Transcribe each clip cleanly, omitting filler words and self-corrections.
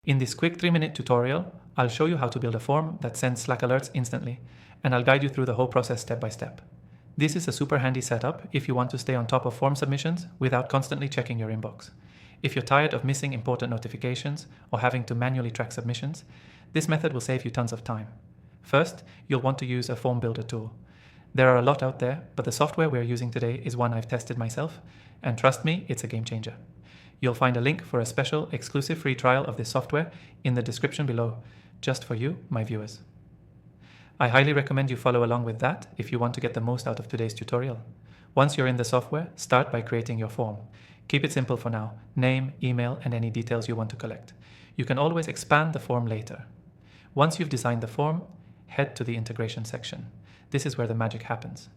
In this quick 3-minute tutorial, I'll show you how to build a form that sends Slack alerts instantly, and I'll guide you through the whole process step by step. This is a super handy setup if you want to stay on top of form submissions without constantly checking your inbox. If you're tired of missing important notifications or having to manually track submissions, this method will save you tons of time. First, you'll want to use a form builder tool. There are a lot out there, but the software we're using today is one I've tested myself, and trust me, it's a game changer. You'll find a link for a special, exclusive free trial of this software in the description below, just for you, my viewers. I highly recommend you follow along with that if you want to get the most out of today's tutorial. Once you're in the software, start by creating your form. Keep it simple for now: name, email, and any details you want to collect. You can always expand the form later. Once you've designed the form, head to the integration section. This is where the magic happens.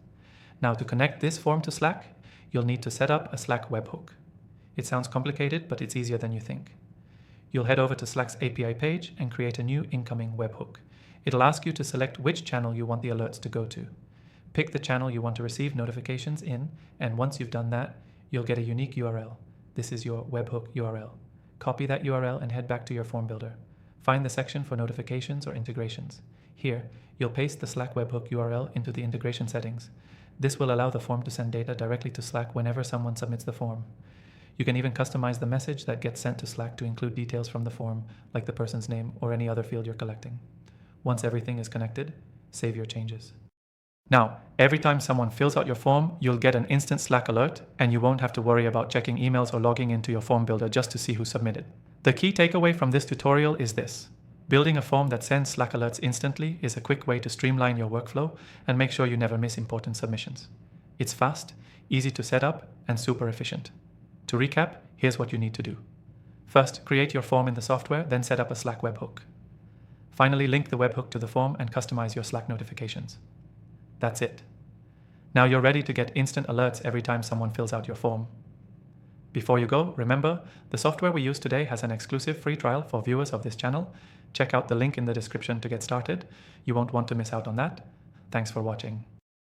Now, to connect this form to Slack, you'll need to set up a Slack webhook. It sounds complicated, but it's easier than you think. You'll head over to Slack's API page and create a new incoming webhook. It'll ask you to select which channel you want the alerts to go to. Pick the channel you want to receive notifications in, and once you've done that, you'll get a unique URL. This is your webhook URL. Copy that URL and head back to your form builder. Find the section for notifications or integrations. Here, you'll paste the Slack webhook URL into the integration settings. This will allow the form to send data directly to Slack whenever someone submits the form. You can even customize the message that gets sent to Slack to include details from the form, like the person's name or any other field you're collecting. Once everything is connected, save your changes. Now, every time someone fills out your form, you'll get an instant Slack alert, and you won't have to worry about checking emails or logging into your form builder just to see who submitted. The key takeaway from this tutorial is this: building a form that sends Slack alerts instantly is a quick way to streamline your workflow and make sure you never miss important submissions. It's fast, easy to set up, and super efficient. To recap, here's what you need to do. First, create your form in the software, then set up a Slack webhook. Finally, link the webhook to the form and customize your Slack notifications. That's it. Now you're ready to get instant alerts every time someone fills out your form. Before you go, remember, the software we use today has an exclusive free trial for viewers of this channel. Check out the link in the description to get started. You won't want to miss out on that. Thanks for watching.